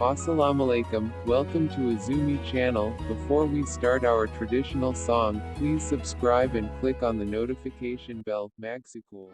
Assalamualaikum, welcome to Azumi channel. Before we start our traditional song, please subscribe and click on the notification bell. Magsikul.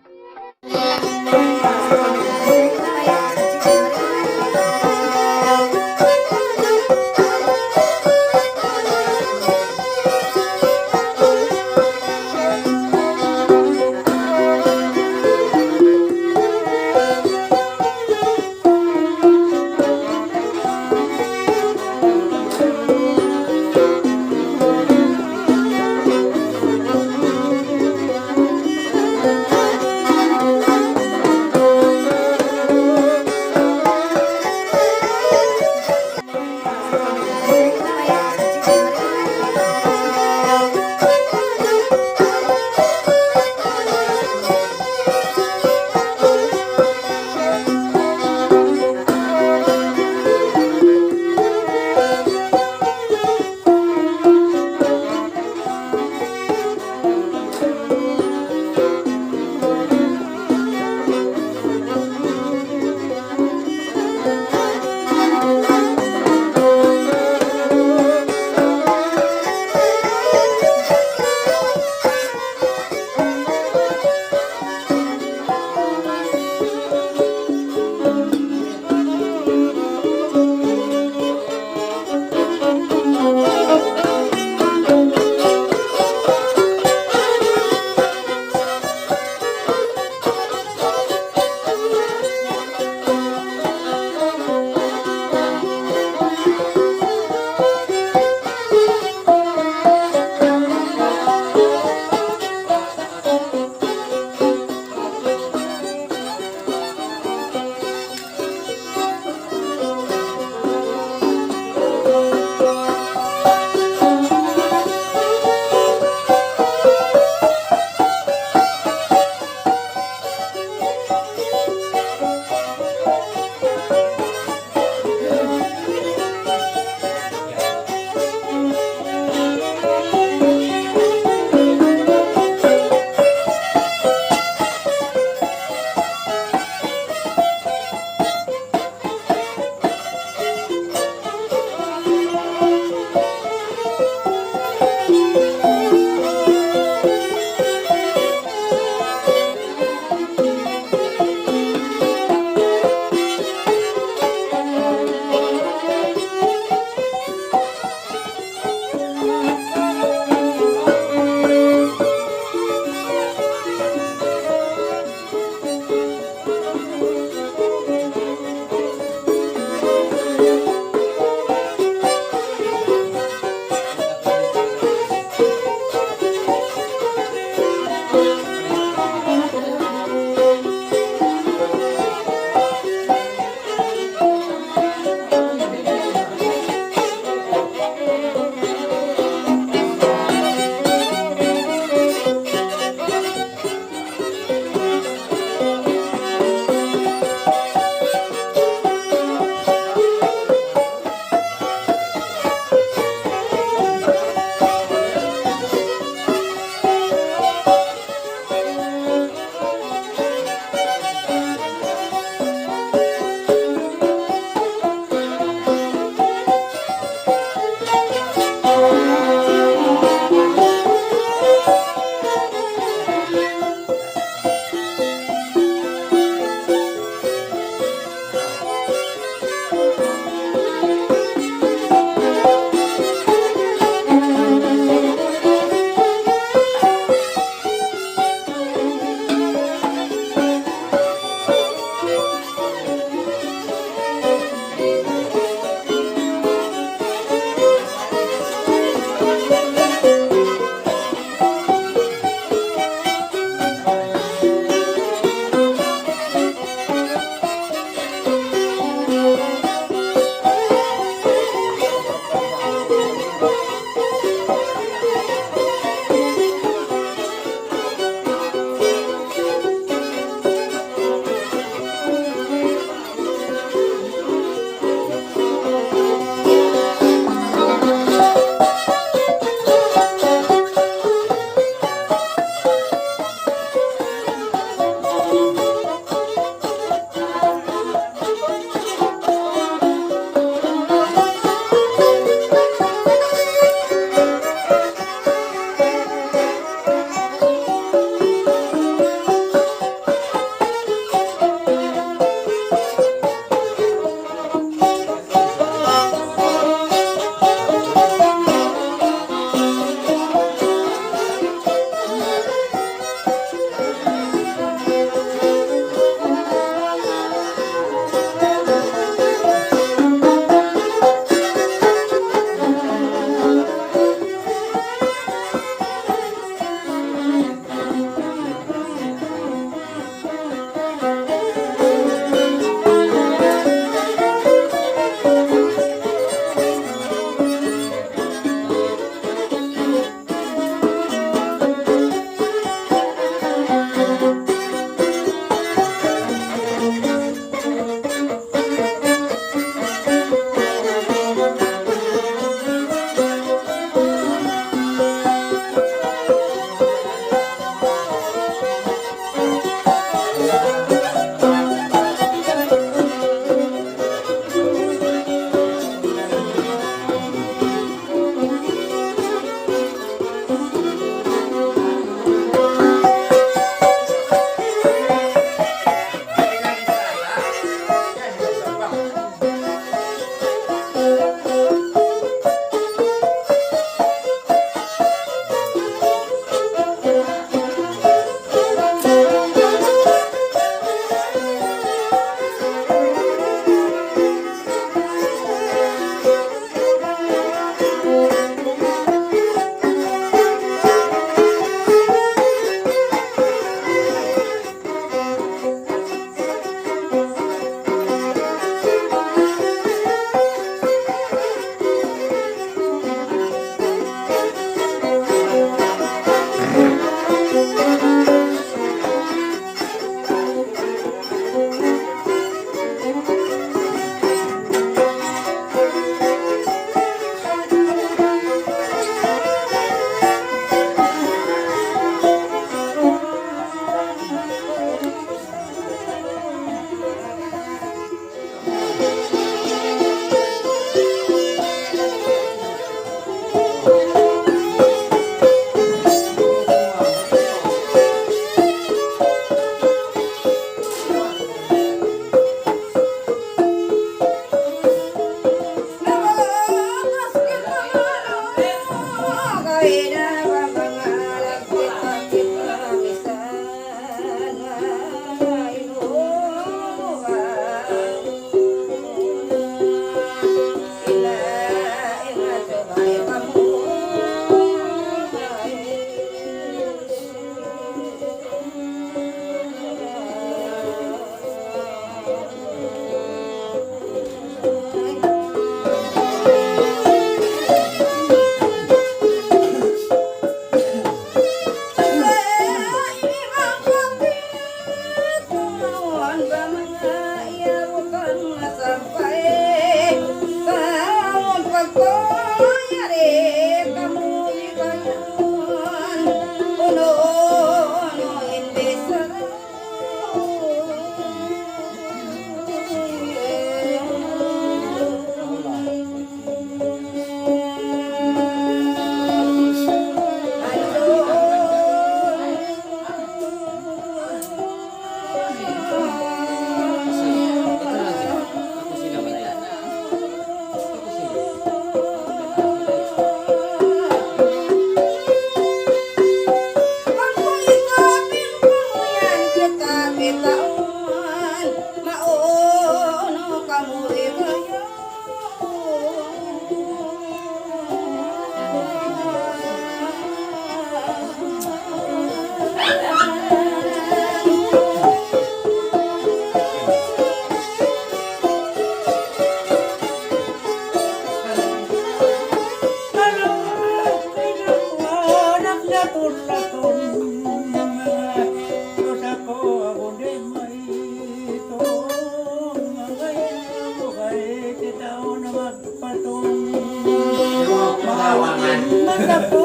mata ko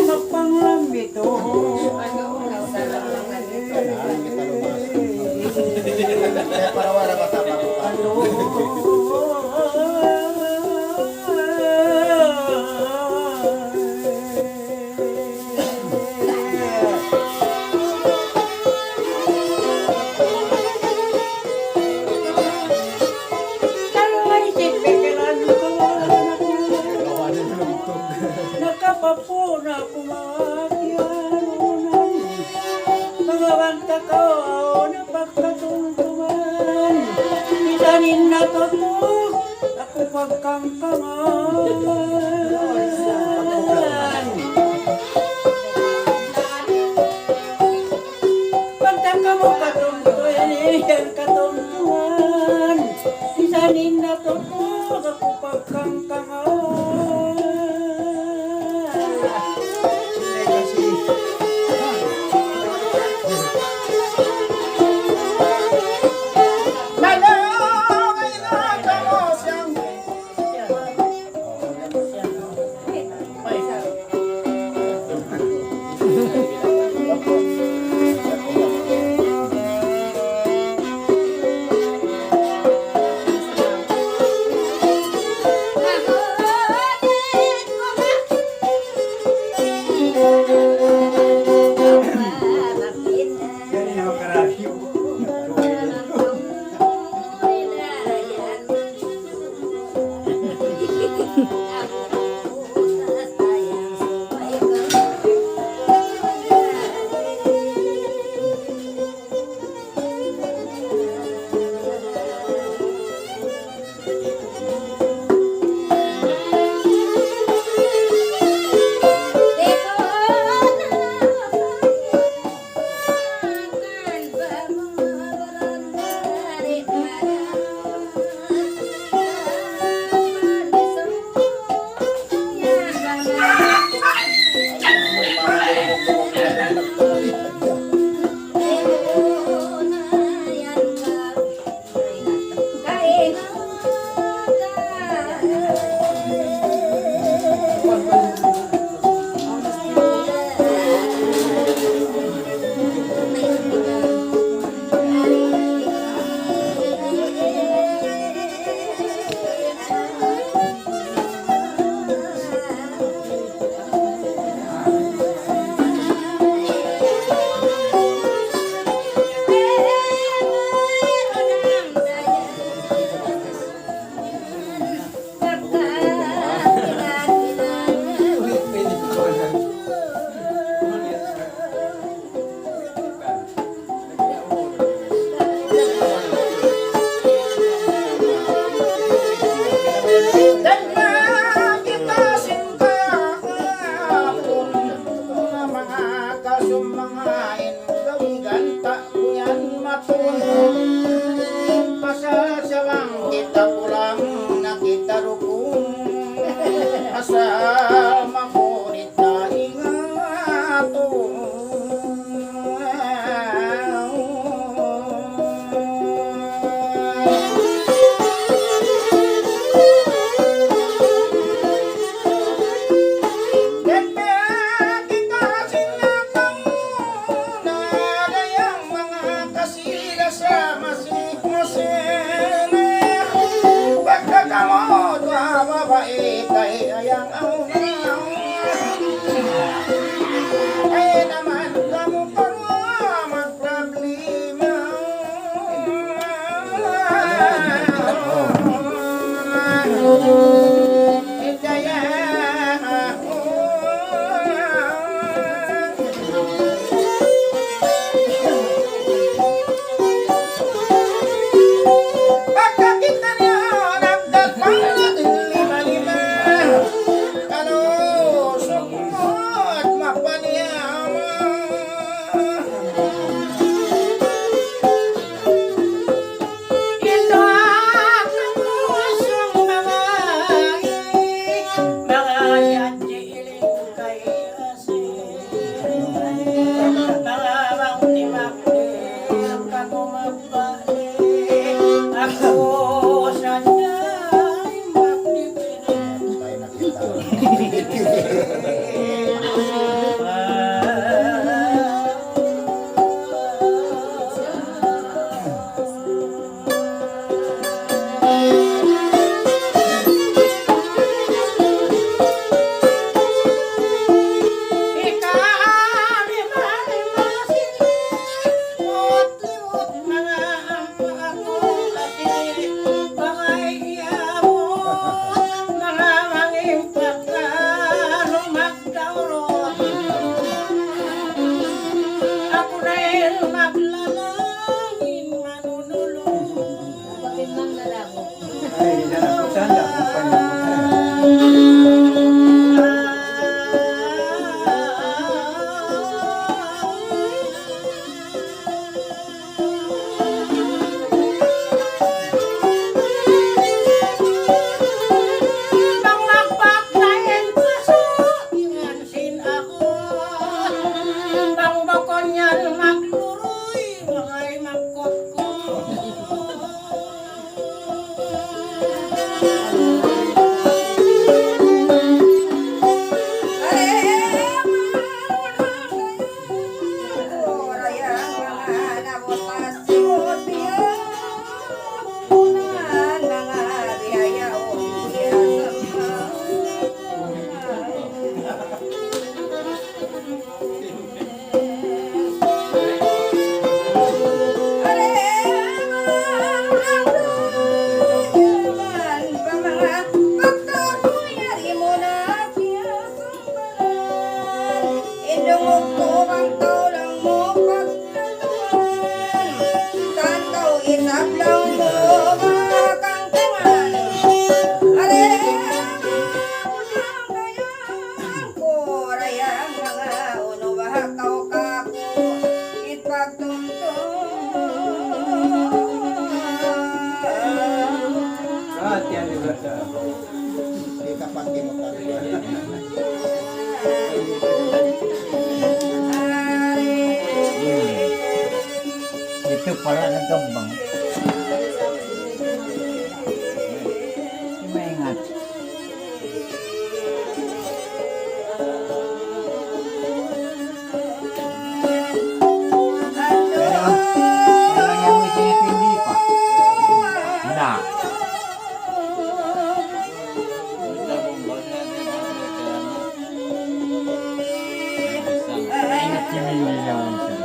magpanglambito. Para wala ka tama ko. Nakapapuna kumakyanunan, pangawanta ko na pagkatungtungan, isanin na totoo ako pagkangkangan. Pagtaka mo katungtuan, yan katungtungan, isanin na totoo ako pagkangkangan. Asal makulit na ingato. Mabait ay ayang ang ay naman kamu para magproblema. Ay, nanakutan na kung panyakutan. Hindi ka pati mo Itu pala nagambang. Maingat. Pero yang hindi pa. Na. Maingat yung hindi naman siya.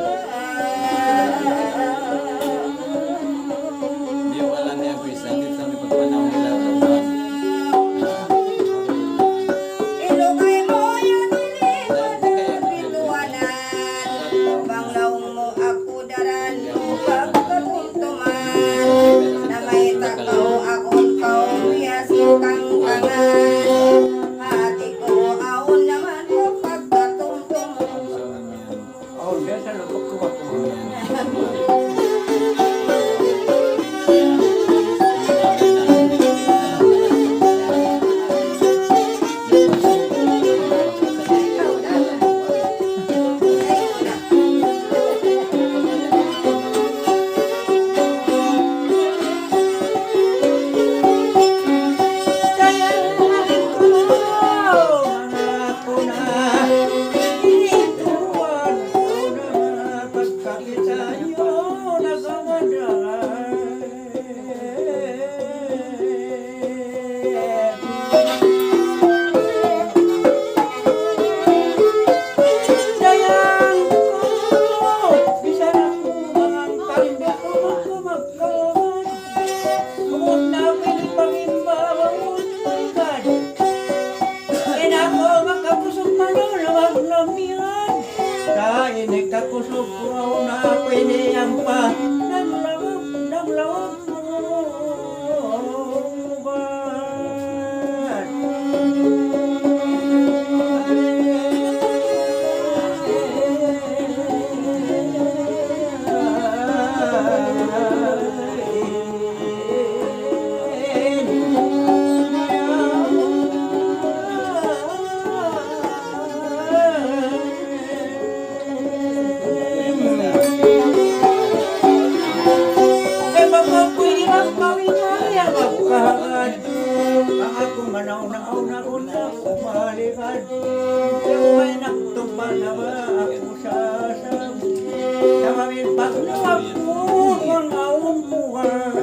na umalingad. Yung may nagtumba na ba ako sasabi. Sa maming paglawag mo ang awang buhay.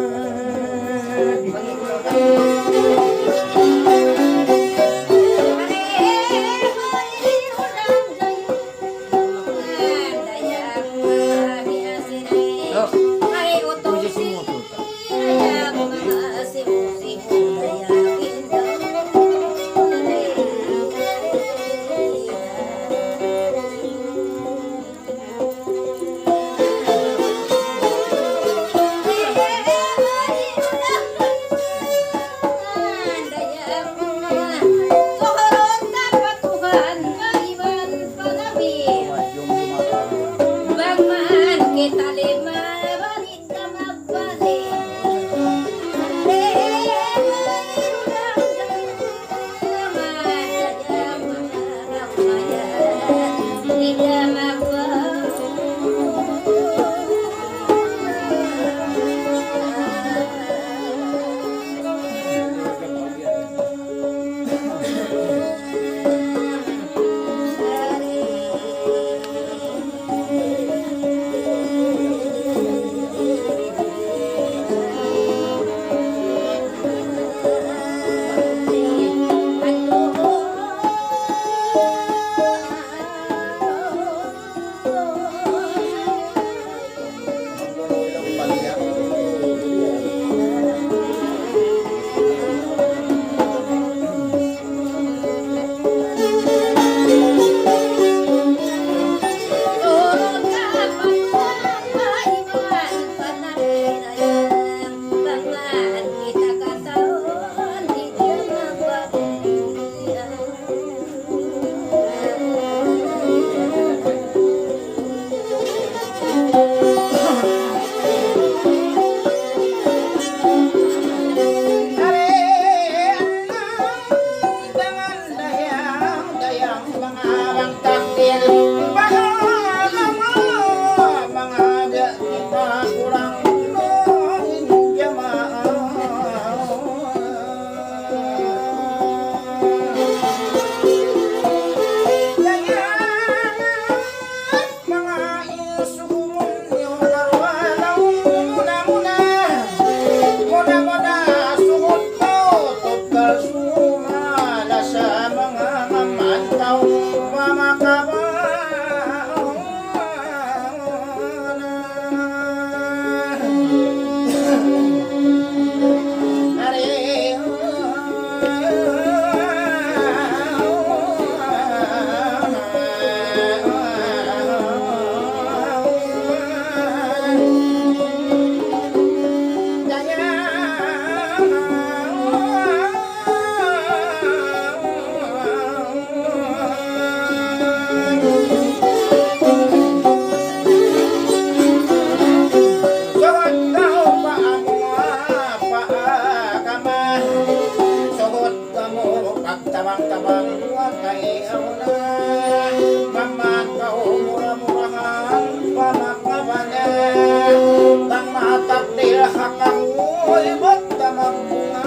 Tabang-tabang huwag kayo na mamakaw murah-murahan pamakmabanan kang matakdil hakamoy ba't tamang-bunga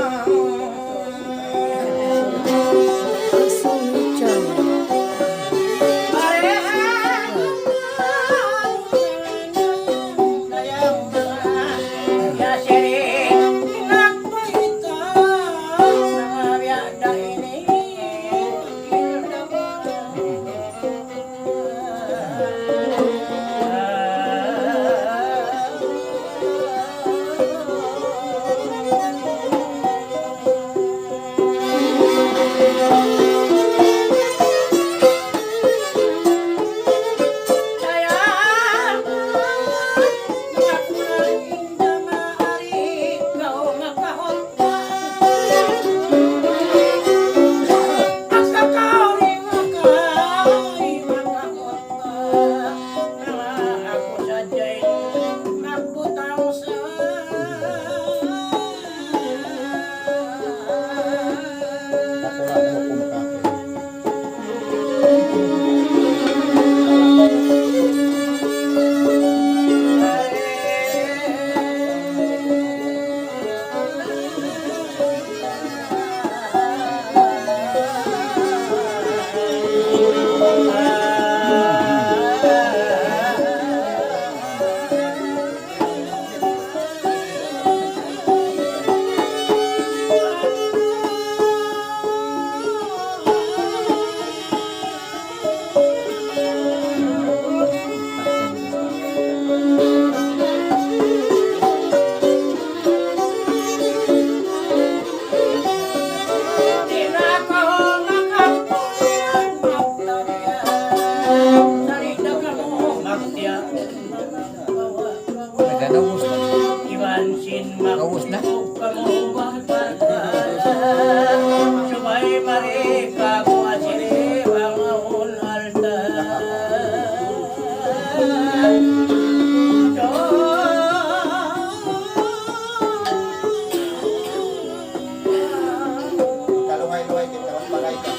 Kaluhay-luhay kita, bagay ka.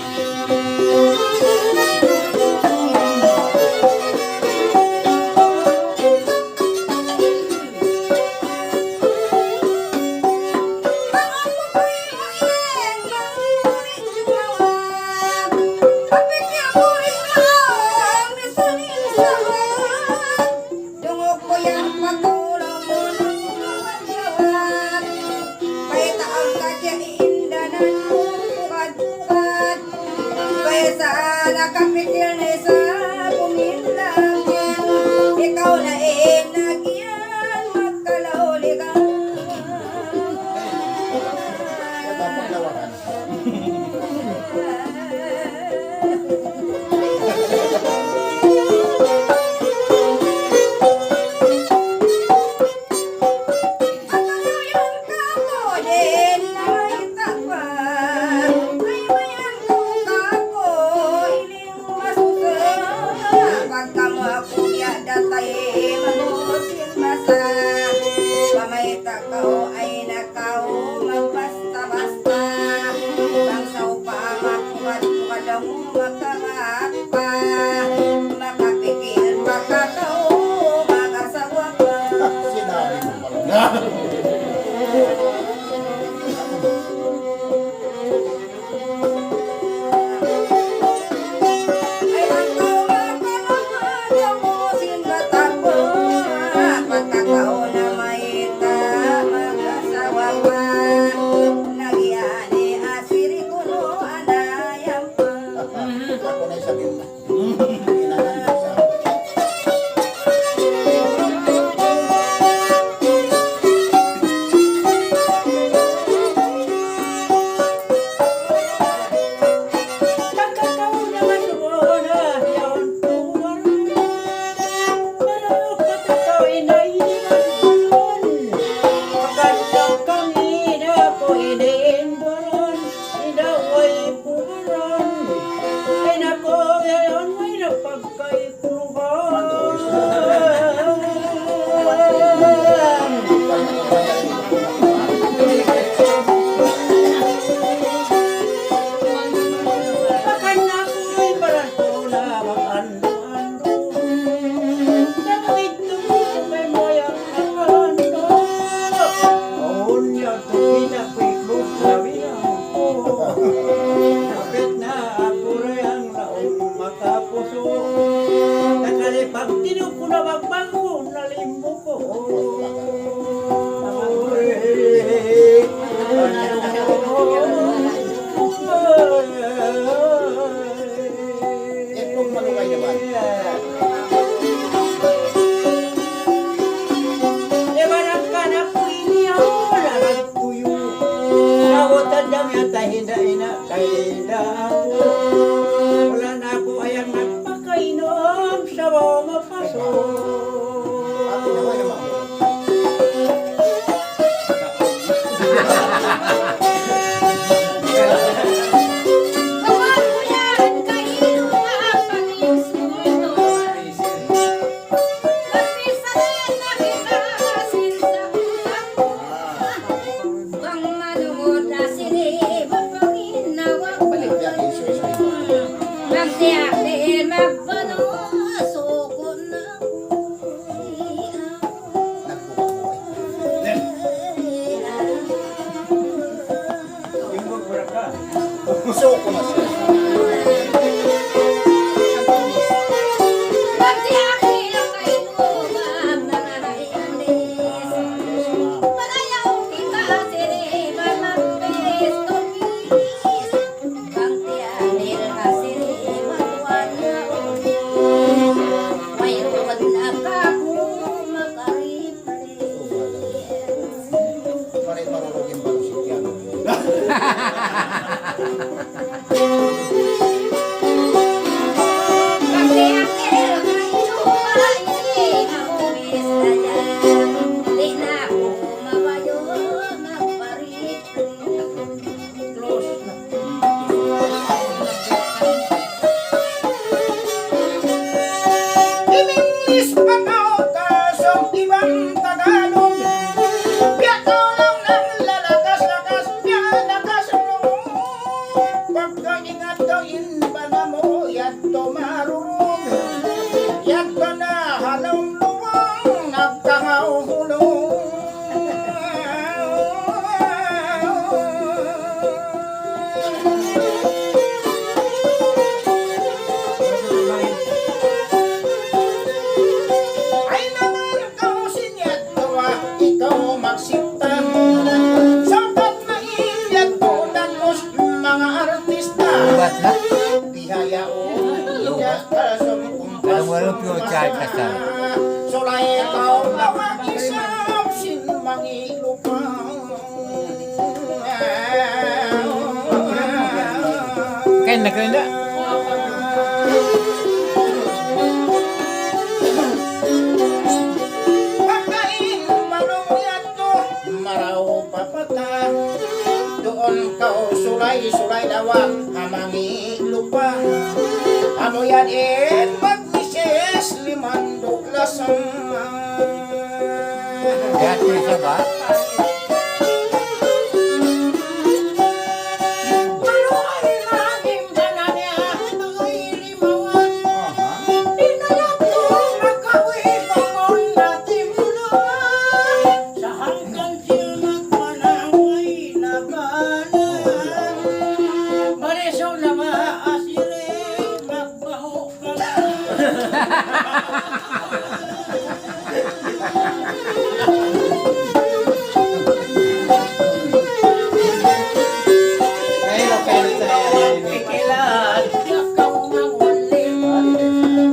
Nakapikil na sa pumilangin, ikaw na inagyan, magkalauli ka. Paglawakan. gawin ba na mo yadto marurog yadto na halong luwang nagkangahulong ay naman kau sinyadto ikaw magsintang sapat na ilyadto danos mga artista Lubat na. Bihaya o Walang pure kasal. Sulay ikaw na isang sinmangi lupang Kain na kain na. Pagkain manong yato maraw papata doon kau sulay dawag hamangi lupa ano yan magmises limandok lasang Kaya siya ba? Ano ay naging gananya ay limawan Inalap ko magkawibangon natin mula Sa hanggang siya nagpanaway nagalan Bariso na maasire magbaho ka na Pikilan, ikaw mangulim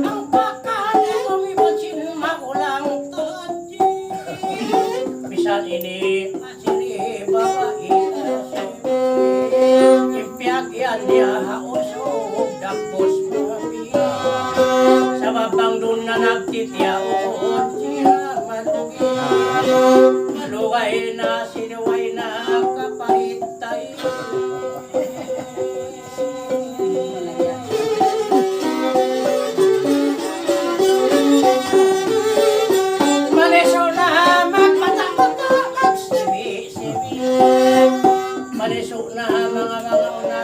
Ang pakali kumibansin magulang tadi Bisan ini asiri babae Impyak yan niya hausog dapos mami Sa babang doon na nagtitiyaon siya malugi Maluway na sinuway na kapahit tayo Maliso na magpatakot magsimi-simi Maliso na mga gangaw na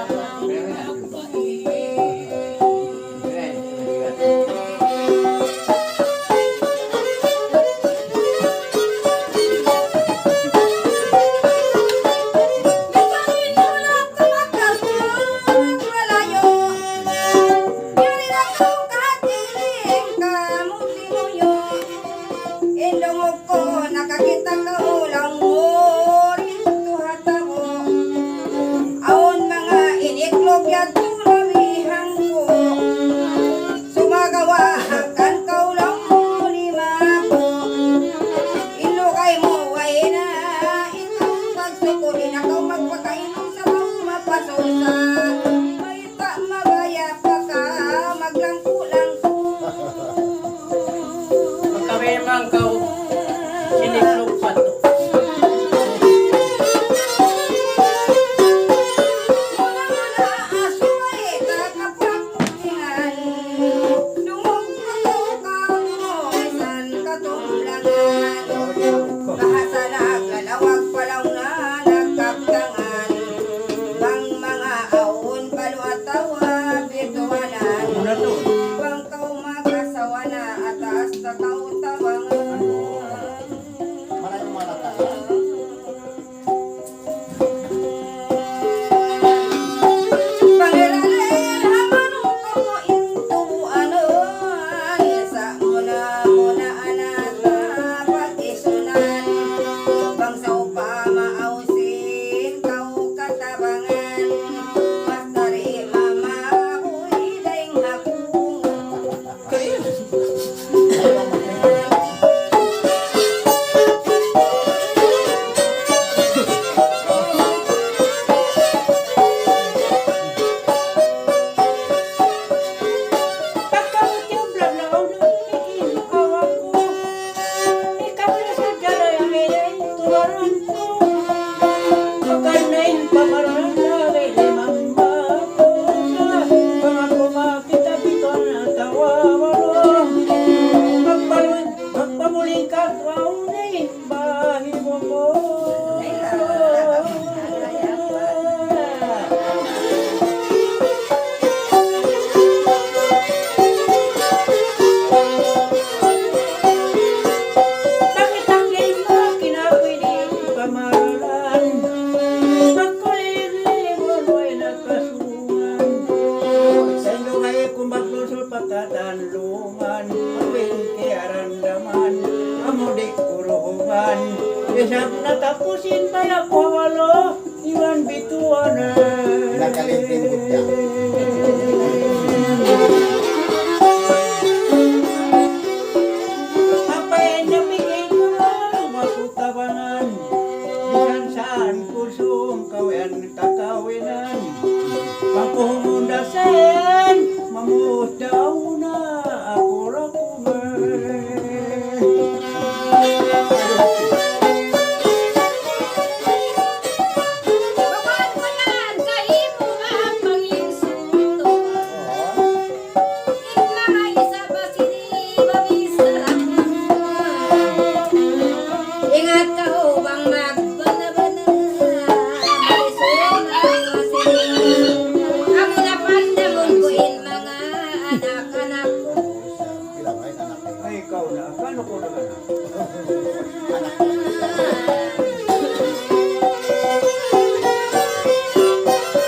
tapusin pa ako walo, iwan bituan Nakalimpin ko niya. Apayan na bigay ko lang, makutabanan. Bisan saan kusong kawian kakawinan. Pangkumundasan, mamudaw na ako rakuman. Bawal mo yan, kahimo ang manginsulto. Mga isa pa sinibabisa. Ingat ka upang magbana-bana. Malisong ang masin. Amo na pandamon ko mga anak-anak ko. Bilang ay anak ko. Ay, ikaw na, kano ko naman?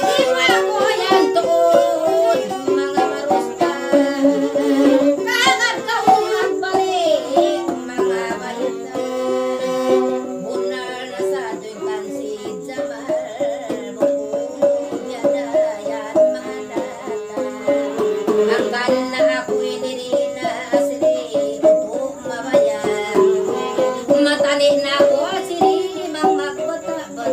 Di pa ako yan tuod, mga marusta. Kagat ka magbalik, mga balita. Bunar na sa do'y pansid sa bukod-yadayan mga data. Hanggang na ako'y nirinas rin upong mabayan. Matani na ako siri mang magbata-bata.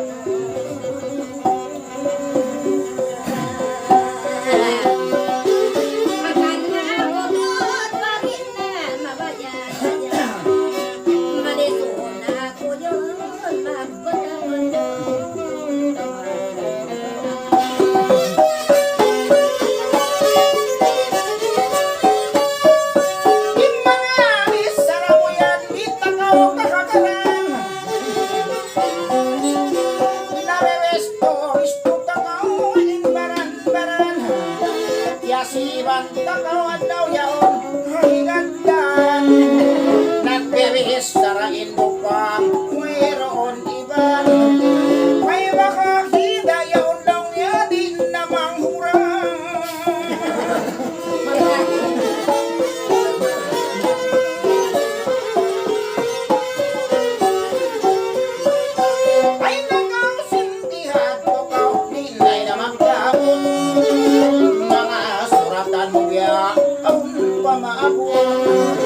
Maganda ako doon, bakit na mabayan-bayan? Maliso na ako yun, magbata-bata. Yung mga misara mo yan, di takaw kakagalan. Narewesto, isto takaw, baran-baran. Yasiban takaw, adaw yaon, higagdan. Nagbibihis sarain mo pa, mayroon iban. May makakita yaon daw niya, di namang hurang. Ay nagaw sintihan ko kau nilay na magkabon. Mga suratan mo biya ang pamaabon.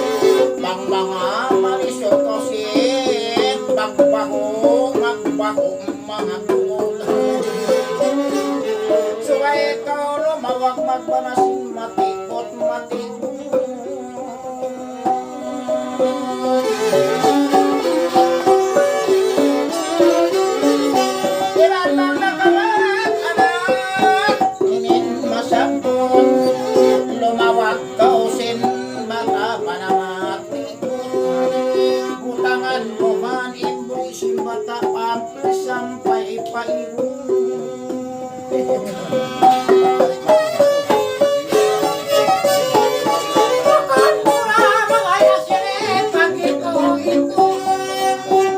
Pang mga malisyotosin, magbaho mga tumot. Suway ikaw lumawag magbanasin, matikot. Ilan lang nakalat, anak, inin masabot. Lumawag kausin, baka panamatikot. Butangan mo man, imboy simbata, sampai paiwan. Bukan mula mga yasirin, pag-ito.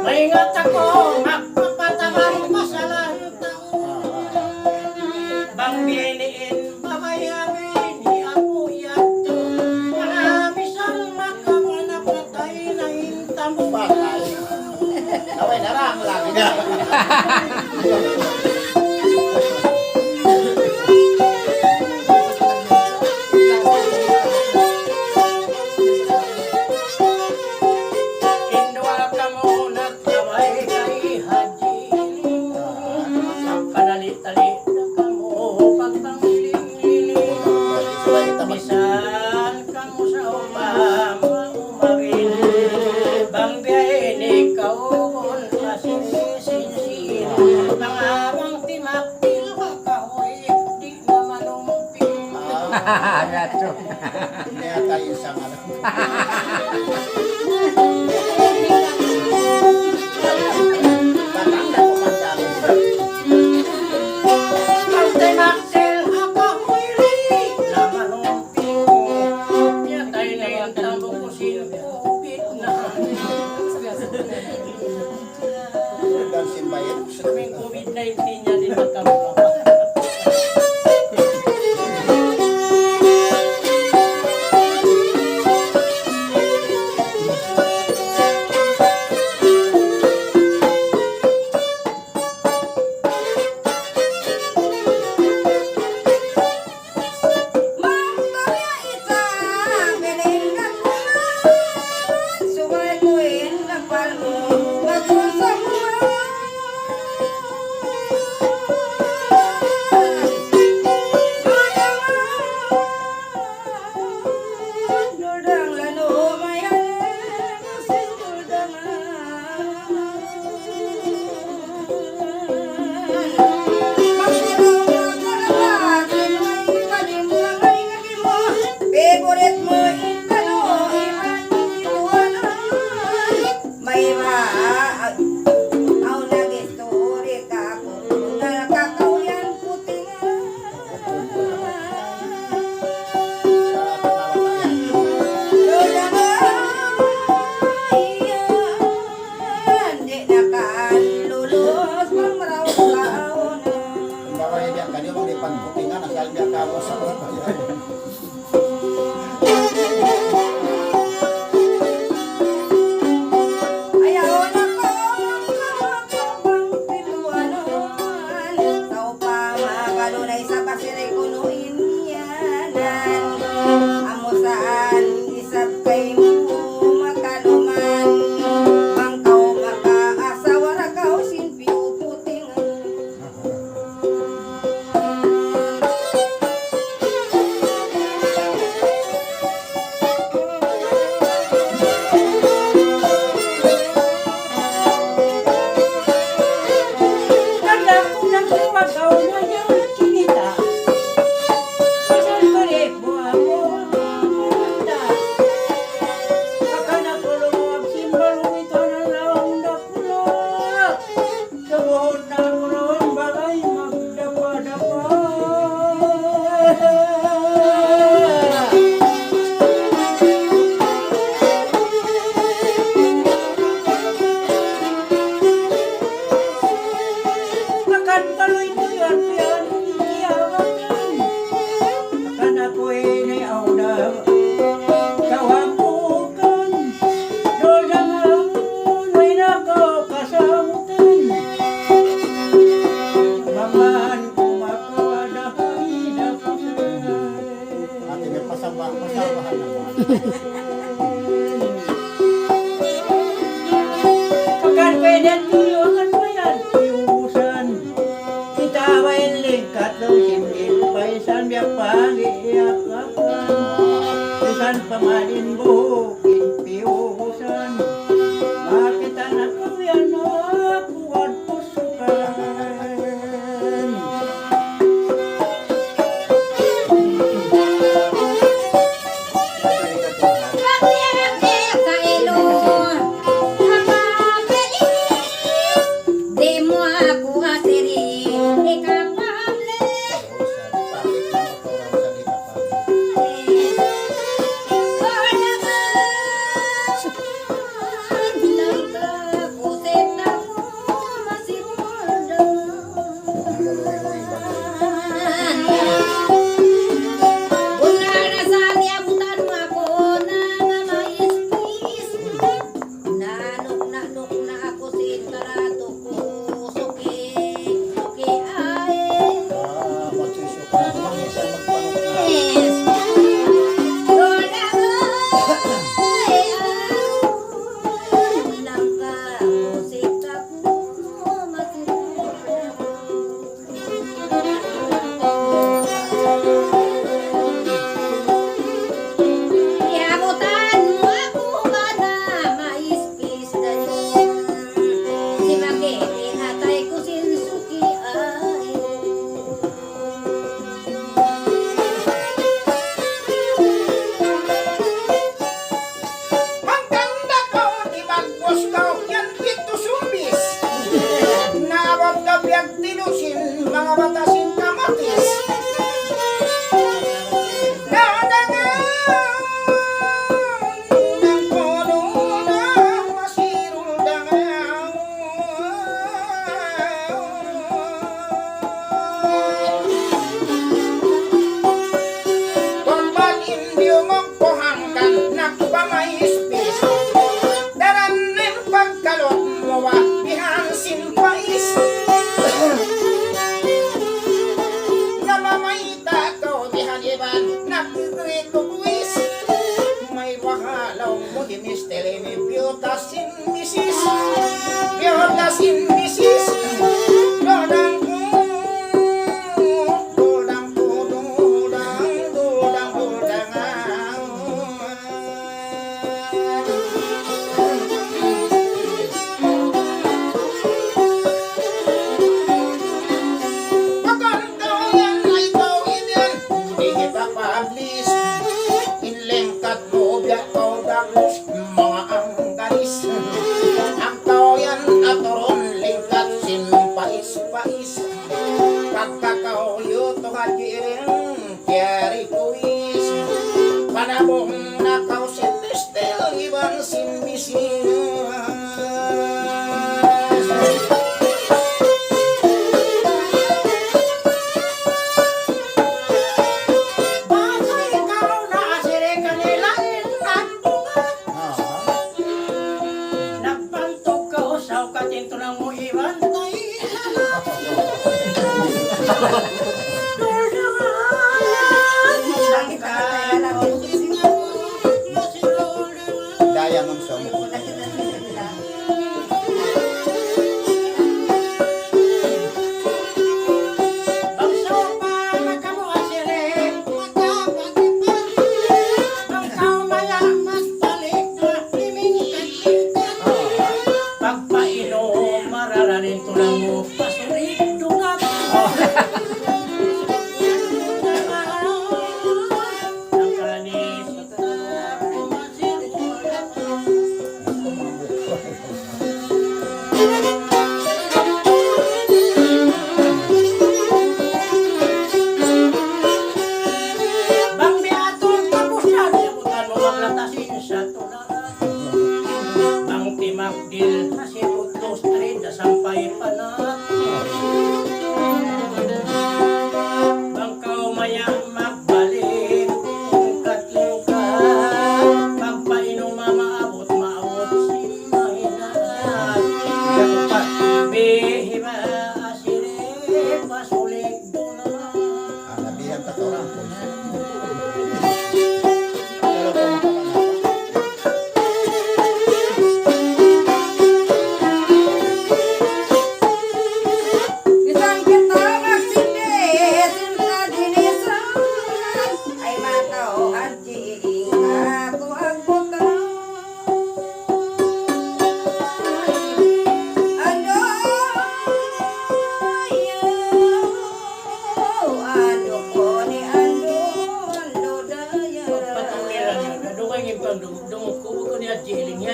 Maingat ako, magpapatamang masalang taon. Bang biniin, babayawin, ni ako yato. Marami sang makamanapatay na hintamo. Patay. Away na lang, lagi na. Indwa ka muna, kamay kay Haji. Ang panalit-talit na ka mo, pagpangiling-liling. Bisan ka mo sa umawin. Bang biyahin ikaw, masinsin. Mga bang timaktil ka kahoy, di na manumping. Gato. Kaya tayo sa ano. Tatanda ko man dami. Ang timaktil ka kahoy, di na manumping. Yatay na yung tambo ko sinubit na. Dan simbayan. Kaming COVID-19 niya din magkamukha. Ayaw na ko makakabang piluanon. Tao pa magalunay sa pasiray kunuin yanan. Amo saan isab kay mo makaluman. Mangkaw makaasawa ra kaw sin piuputing. Kanda ko ng lumagaw na yung kinita. Pasal ko rin mo ako munda. Akala ko lumawag simbalong ito na lang nakulo. Sa buhod na kuroon bagay magdapa-dapa. Akan kaloy ko yan piyan iyawakan. Akan ako'y naiawda kawamukan. Dolang hamon ay nagkasamutan. Maman kumakawadahay na Ate, may pasabahan naman. Pagkat pwede tulungan mo yan, iubusan. Kita bain lingkat daw simil, paisan biyak pangiyak akan. Isan pamalin bukin, piubusan. Bakit anak ko yan akuan pusukan? Di mo ako asiri, ikapable. Bakit na motoran sa dito pa?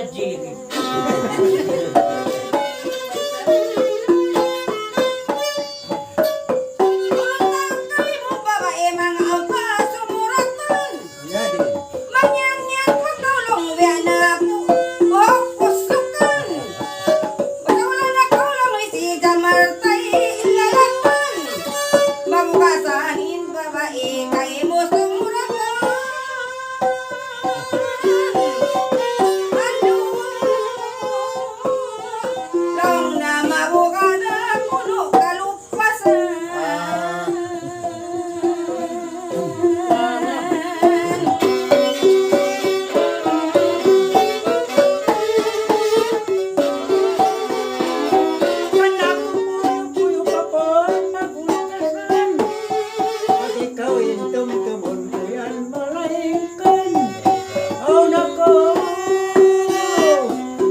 Haji. Kami mo babae mga apa sumuratan. Jadi. Manyang-nyang patulong biya na ako. O kusukan. Basta wala na kulong si Jamartay lalaman. Mabukasahin babae kay mo sumuratan. Ano? Lang na mabuka na puno kalupasan. Anak ko puyo ka pa magultasan. Pag ikaw intum-tumon ko yan malaingkan. Oh nako,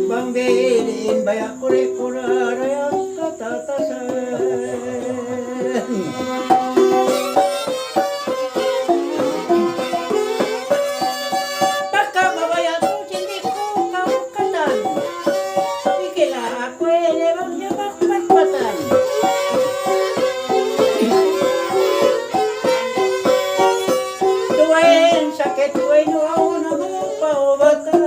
bang bilin baya kuri-kurara ang katatasan. Baka babaya ko hindi ko kaukatan. Ikila ako elewang yabak patpatan. Tuwain sakit tuwain wow na mga paubatan.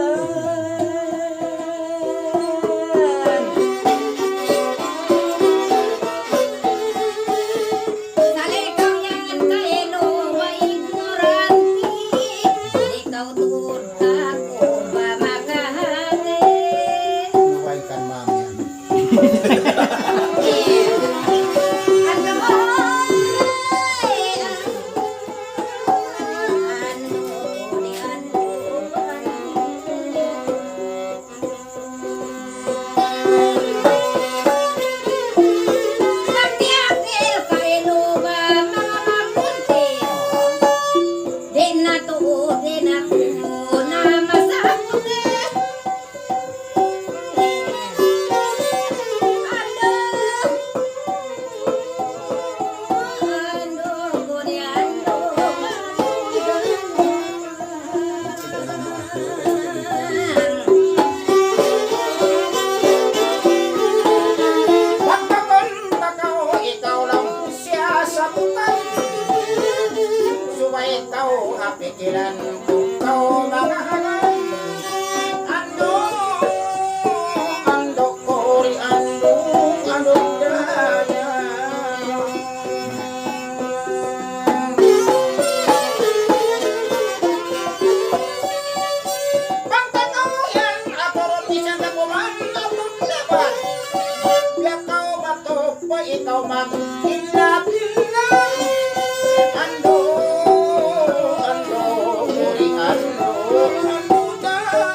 Salikang yan kayo may ignoranti. Ikaw tur ako ba makahati? Mabaikan mami. Ano mo? Nagtiakil kayo ba mga mapunti? Di na tuod, di na ko na masakot eh. Pagkakonta ka o ikaw lang siya sa bukan. Subay ikaw apikilan kung ikaw mga halan. Ando kori ando daya. Pagkakaw yan ako ron isang nakuman atong dapat. Ikaw bato pa ikaw mag-inap-inap. Ando kori ando daya.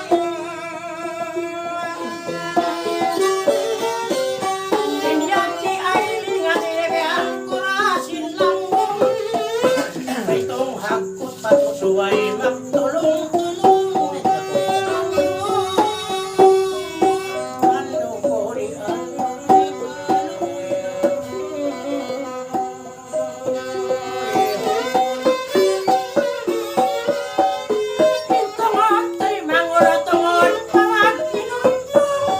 Ganyan si Aileen nga nilebehan ko na sinlangong. May tong hakot patusuway magtulong-tulong. Ando kori ando Pintungot ay manguratungod pamag pinuntung.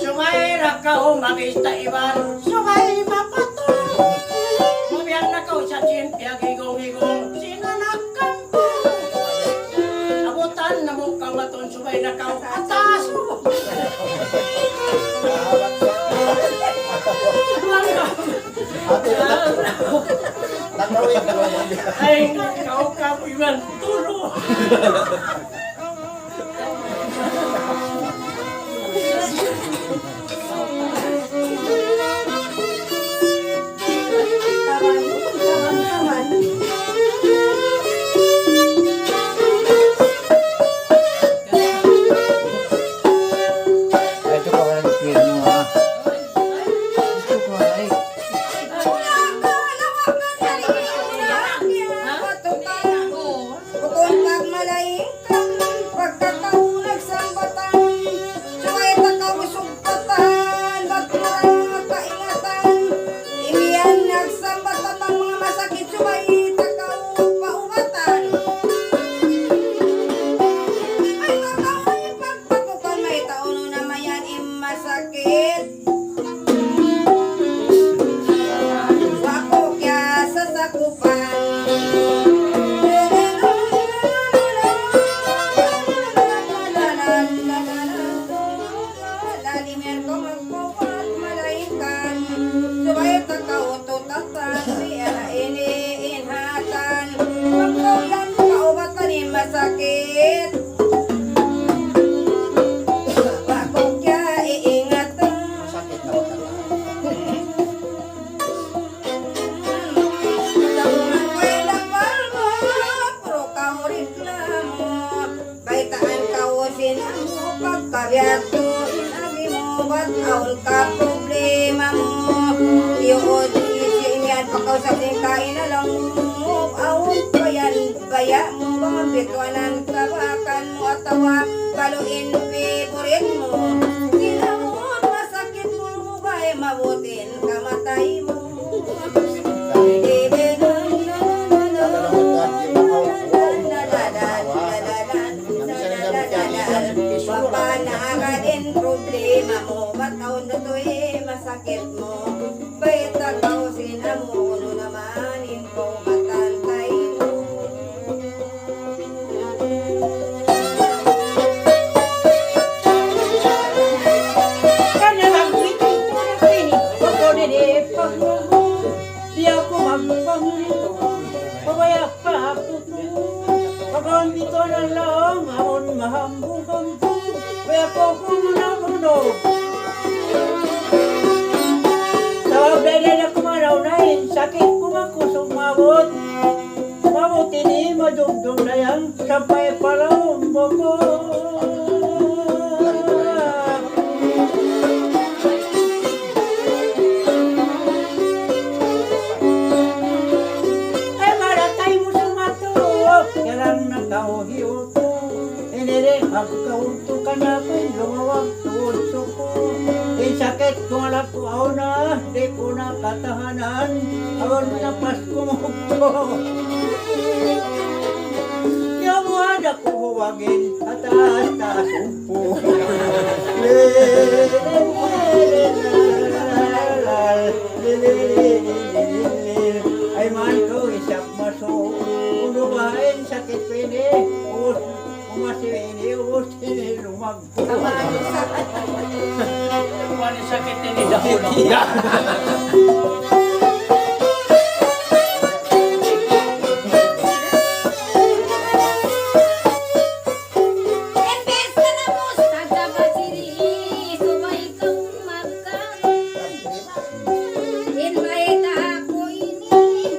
Sumayra ka o magista iban, sumay mapatong. Mabiyang na ka sa chinpia, gigong-gigong, sinanakampong. Abutan na mo kang baton, sumay na ka atas mo. Ay, kau kamu iban tulo. Ito ka walang kira mo ha. Ito ko ay. Kung pag malay Aul ka problema mo. Iyon, isinyan, pagkausap din kain na lang mo. Aul pa yan, baya mo. Mga bituanan, kabakan mo at tawa. Baluin, favorite mo. Sinamon, masakit mo mo ba? Mabutin, kamatay mo. Papanaarin problema mo, bataon na to masakit mo. Bayat ang kausin mo, no naman info matantay mo. Kanya magwiti, pini, pagkone pagmumo. Di ako magpangulito, pabaya pa ako to. Pagkon dito na lang, amon mahambog-hambog. Kaya ko kumunamunog. Tawag na kumaraw na yun, sakit kumakusong mabot. Mabot ini madugdog na yan, sabay pala umbogo. Ay maratay mo sumato, kailan nagkahuhiyo ko. Inire, magkaunto ka na ko, lumawag tuwonso ko. Sakit kung alam ko ako na, di ko na katahanan. Ako na Pasko mo. Yung mga ko huwagin, taas umpo. Ay man ko isap maso, unubahin sakit pwede, umasini, lumagpo. Wala sakit ni dahon. Epes ka na mo, sada ba siri, subay kang magkaroon. Invite ako ini.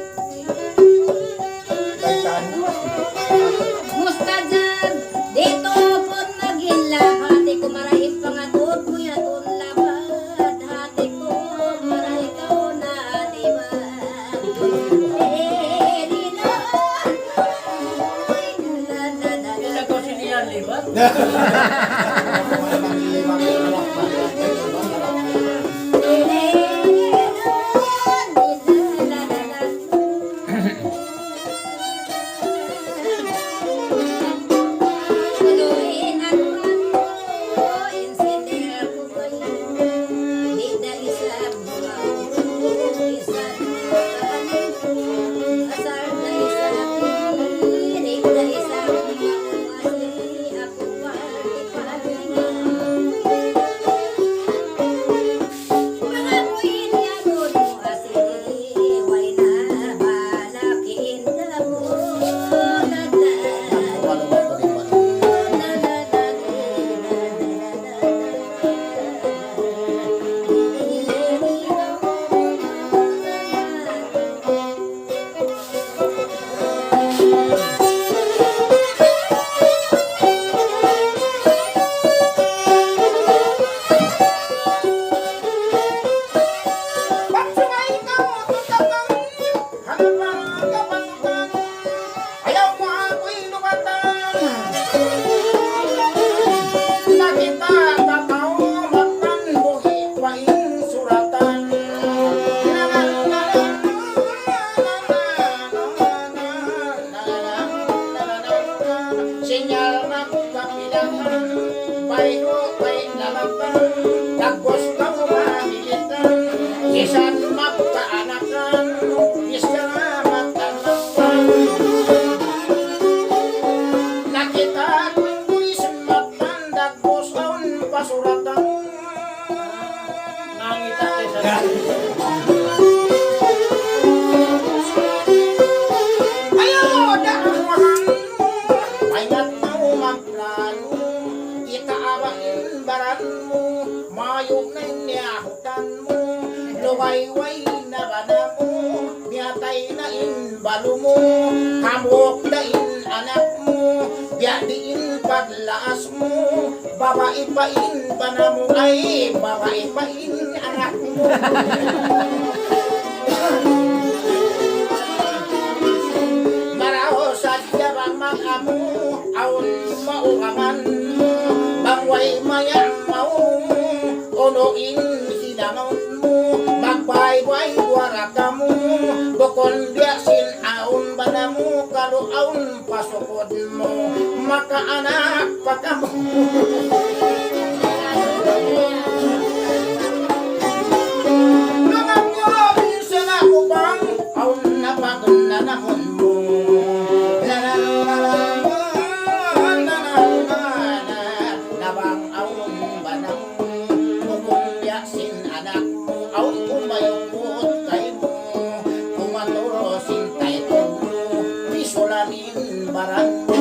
Musta dyan? Dito po naging hati ko marahil pangatod mo yatong labad. Hati ko marahil ka na diba? Di na. Ila ko siniyan libat. Sinyal magkapilangan, bayo kay nalaban, tagos ka umahilitan, isan magkaanakan, isa magkanapan. Nakita ko'y buwis magtandag, busaon pasuratan. Nangita kayo sa wayway na bana mo, biyatay na inbalo mo, hamok na anak mo, biyadiin paglaas mo, babae-bain ba na mo ay babae-bain anak mo. Maraho sa jabang mag-amo aon maurangan bangway mayang maung unuin sinangon mo magbaybay wara ka mo bukon biasin aon ba na mo kaluaon pasukod mo makaanak pa ka mo. Namangyarin sa nakubang aon na pagod na namon mo. Nabang aon ba na mo bukon biasin anak mo aon kumayukot kay mo kumatorosin kay mo pisulamin barang mo.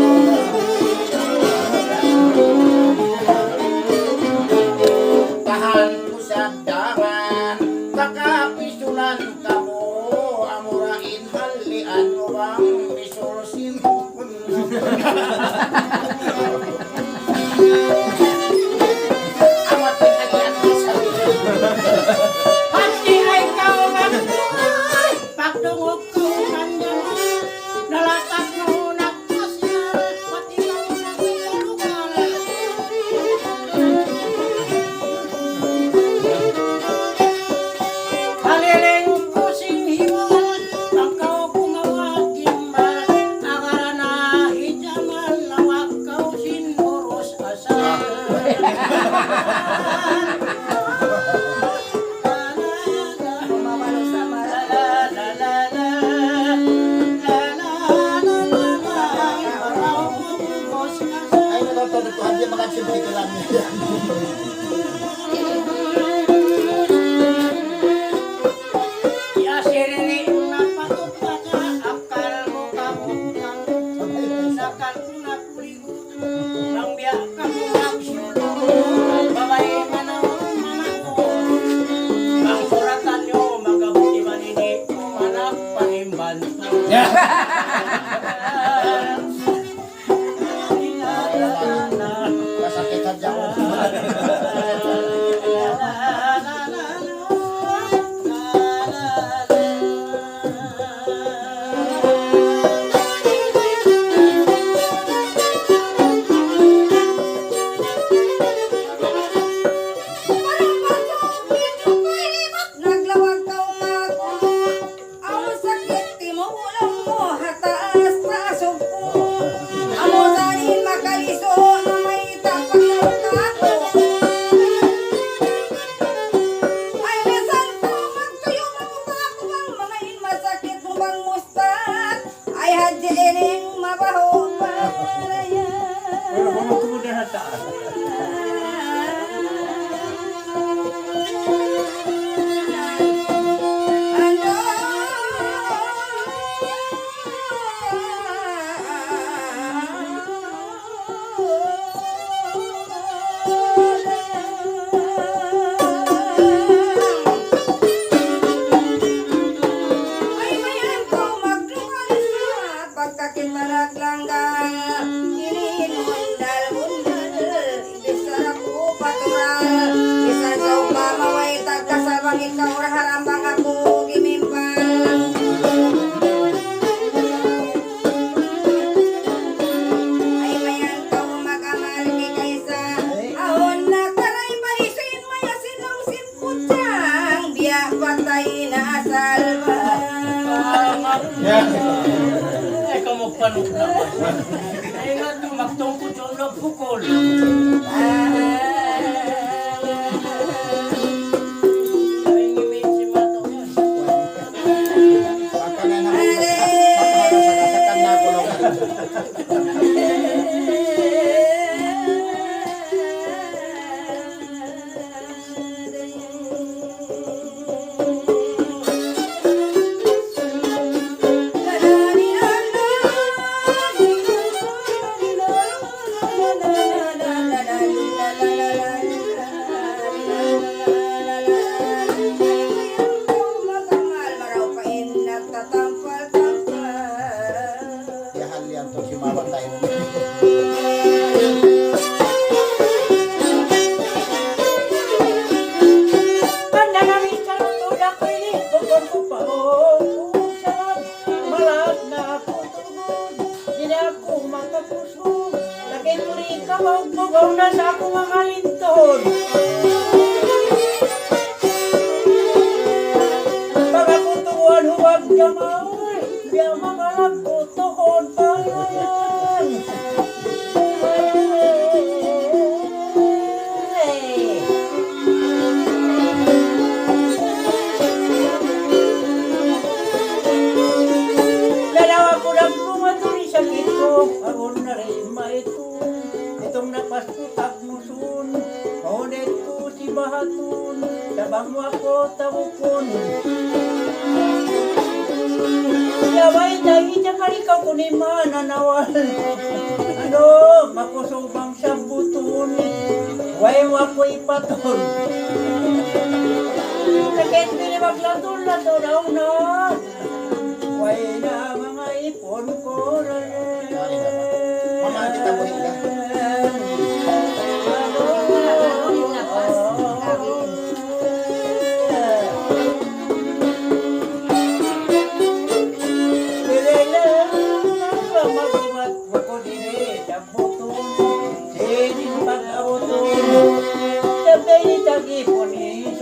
Tahan ko sa daman kakapisulan ka mo amurain halian mo bang misursim amatin halian mo sa Pati ay kauman ko ay pagdungog ko kanyan nalatak no nagpasya pati ikaw nagkalugal. Haliling ko sing hiwal ang kau kumawag gimbal agara na hijaman lawag kau sin boros asal. Mamalo sa mara. ay natatutuhan din mga simple ka lang niya. Masakitan dyan ko. Naglawag ka umag ang sakit timo ulang mo hataas pasog ko amo sanin makaliso na may tapang ako ay mesan ko magtuyo mga ko bang mamain masakit mo bang mustat ay hadjening mabaho maraya. Ay mayan ko maglumalis na pagkakit malaglangang inihinundal-undal imbis sarap ko patural bisan sa umamaway tagkasabang ikaw raharambang ako gimimpang. Ay mayan ko magamal ni kaysa ahon na karay palisin mayasin ng sinputyang biya patay na salba. Ay kamagpanok naman. Ay nga magtungkot yung nagpukol. Ay ngimit si Mato yun. Baka na naman masakasakan na ako lang. Tampal-tampal Yahan liyan to si mawag tayo. ako makapuso. Lagay ko rin ikaw na sa ako mga linton. Pagakutuan huwag gamay, biya makalag ko tuhod bayan. Dalawa ko lang tumaturi sa kito, ako na rin maitun. Itong napasputak mo sun, kaulit ko si Bahatun, tabang mo ako tawukon. Yaway dahil dyan ka ikaw kunin mananawal. Ano, makusubang sa butun, way wako ipaton. Sakit pili maglatun-latun na, way na mga ipon ko na rin. Mama, kita mo hila.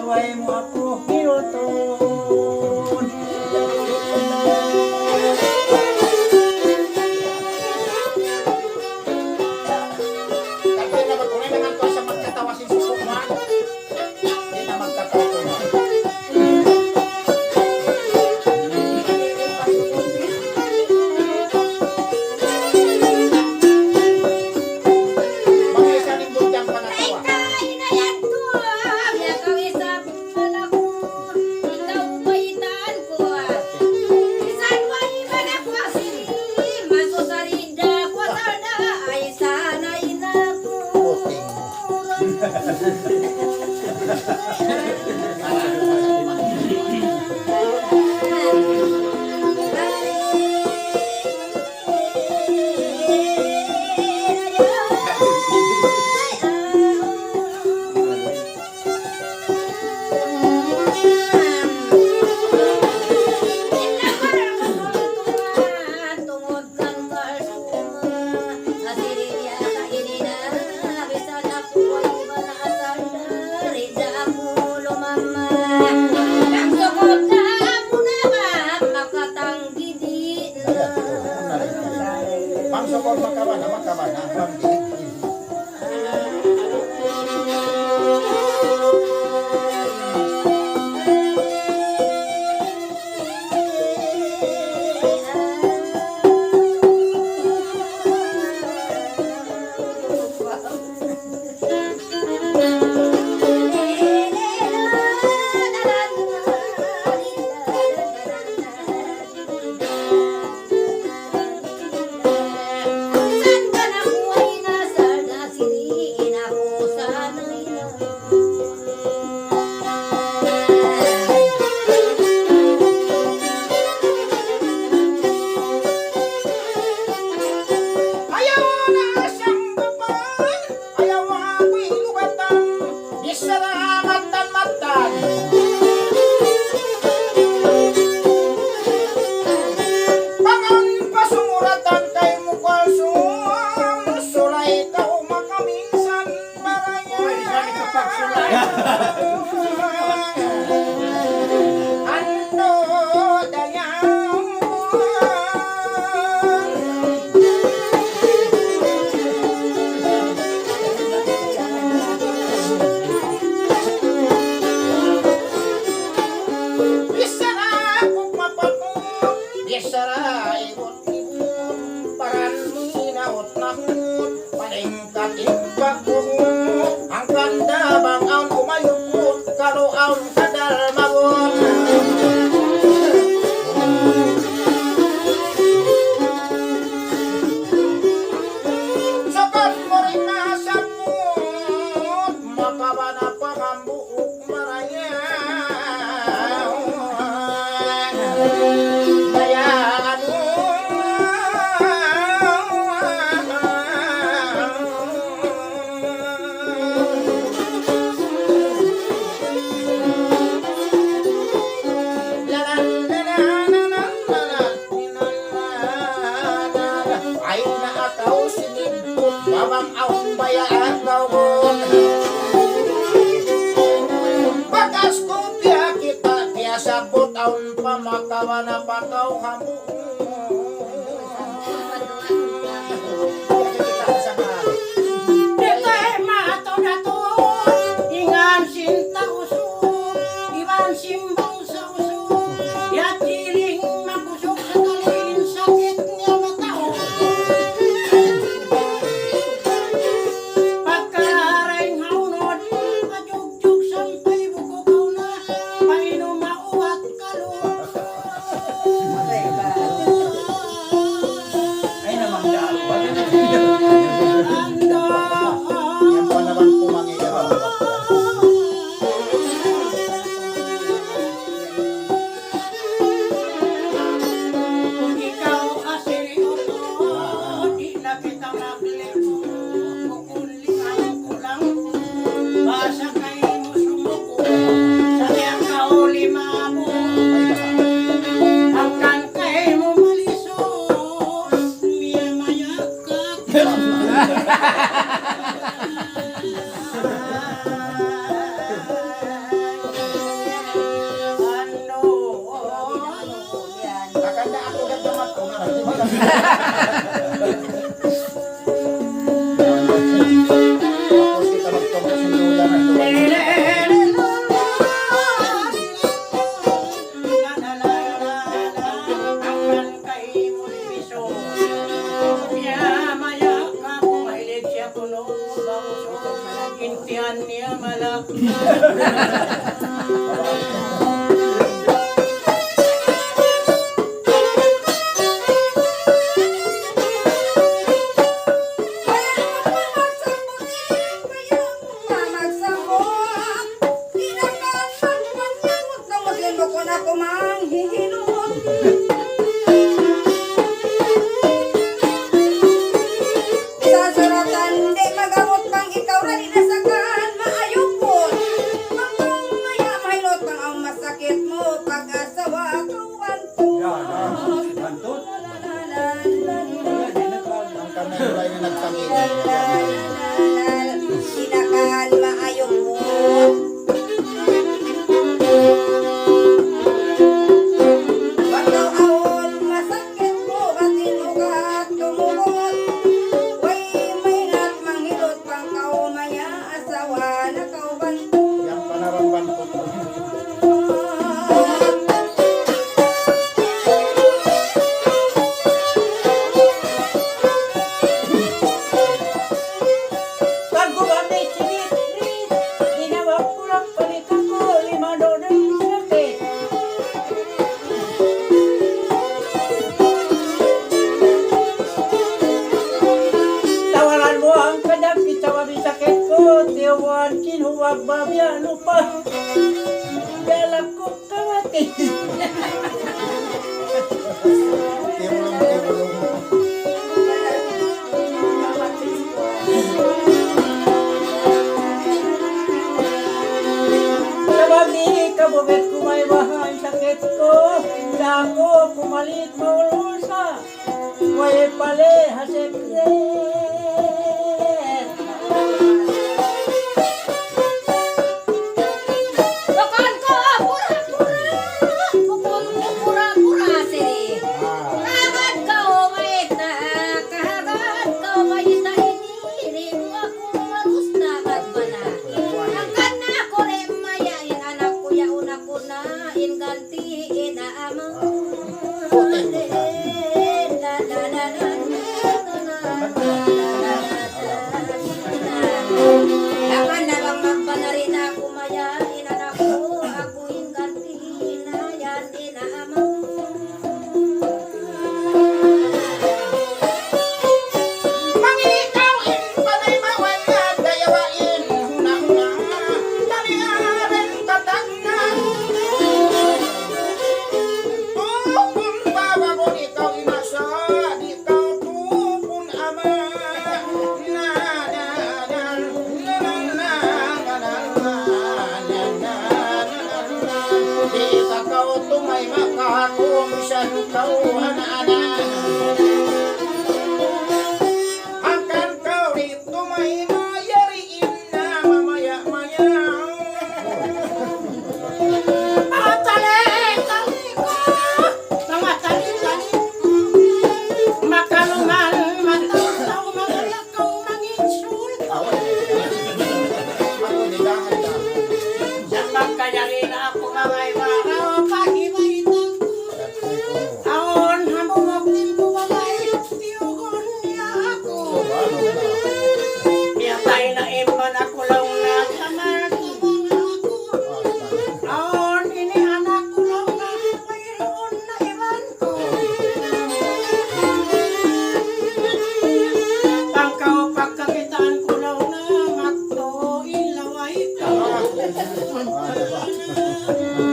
Suway mo ako hiroton. Kapag na magkulay naman ko sa magkatawa si Sukuman. Hindi na magkatawa. Mga isa rin budyang panatawa. Pangsokol makawana, makawana. San ka na buhay na sa ataw sinibot babang aong bayaan gawon bagas kopya kita tiasa sabot aun pamakawa na pataw hamu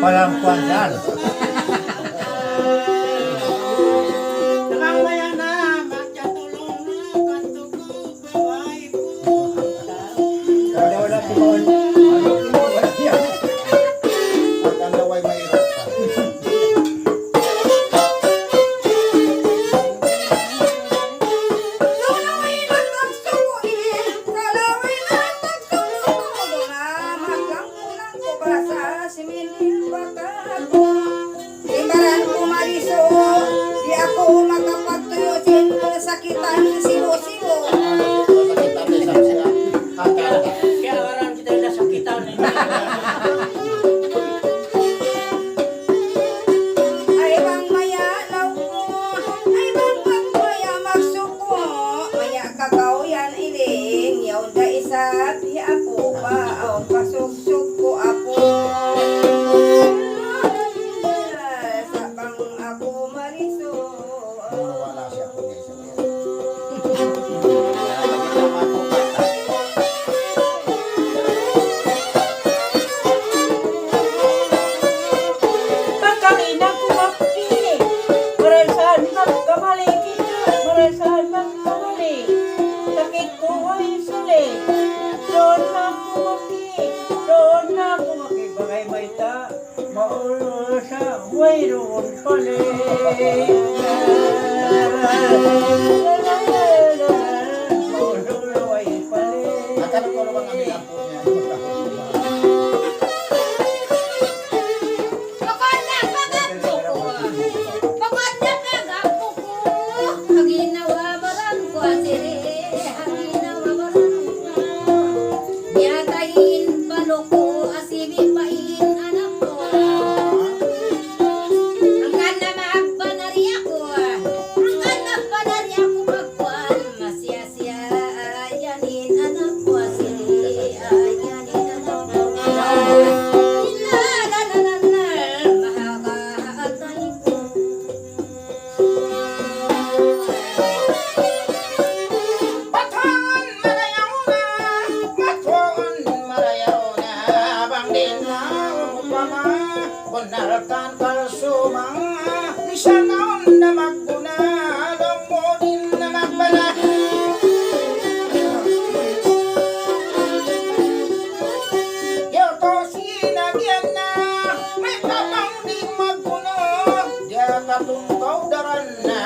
Walang kwansan. Nakangaya na, magkatulong na, katugog, baway po. Wala timon. Wala yan. Pag ang laway mahirap ka. Lulaway na tagsukuin, kalaway na tagsukuin. Maglang ulang ko ba sa similin bakago? Imbaran ko mariso, di ako makapagtuyo sin sakitan sibo-sibo. Sakit ang isang sila. Kakanda. Kaya orang kita nasakitan eh. Ay bang maya law mo, ay bang maya magsuko. Maya kakaw yan iling, yaw da isa di apo pa, aw pasugsug ko apo. Sa bang ako mariso. Wala siya po niya isa niya. Pagkamina ko mapili, marasan magkamali kita, marasan magkamali. Sakit ko ay suli, doon na kumaki, doon na kumaki. Bagay may ta, maulo sa wayroon pali. Maulo na way pali. Nakaroon ko naman ang ilang po niya. Bakit na pagapo ko? Bakit na pagapo ko? Haginawabaran ko asiri, haginawabaran ko. Yatayin palo ko, asibi pain anak ko. Hanggang na magpanari ako, hanggang na panari ako magkuhan. Masya-sya, ayanin anak ko asiri, ayanin anak ko. Baton marayaw na, baton marayaw na, bang din na umupama, kunalkan kalsumang, nisanaon na magguna, dong mo din na magbala. Yo to sinagyan na, may kapang di magkuno, diya katungkaw daran na,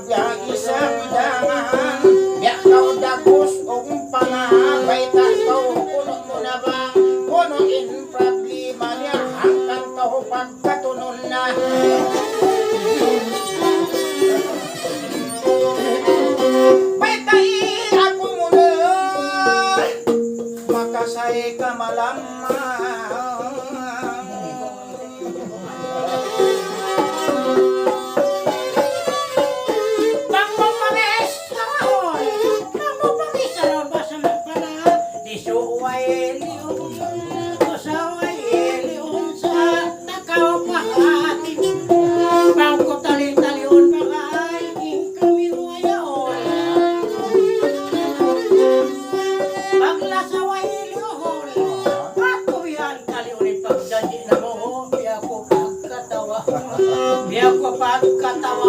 biya isang dangan, biya kau dagos umpana, baita kau kuno mo na bang, kuno in problema niya, hanggang kau pagkatunon na. Baitay ako muna, makasay ka malamang. Bang mo pamis sa mahol, bang mo pamis sa labas ng pala, di suway liyon, kusaway liyon sa takaw pahatin. Bang ko tali-taliyon bakay, king kami ruwayaon. Paglasaway liyon, ako yan kaliunin pagdandi na mo, biya ko pagkatawa. Biya ko pagkatawa.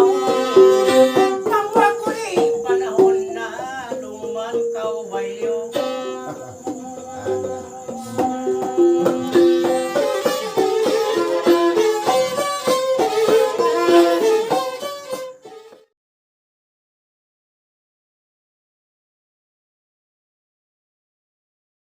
Pangwa ko rin panahon na luman kaw bayo.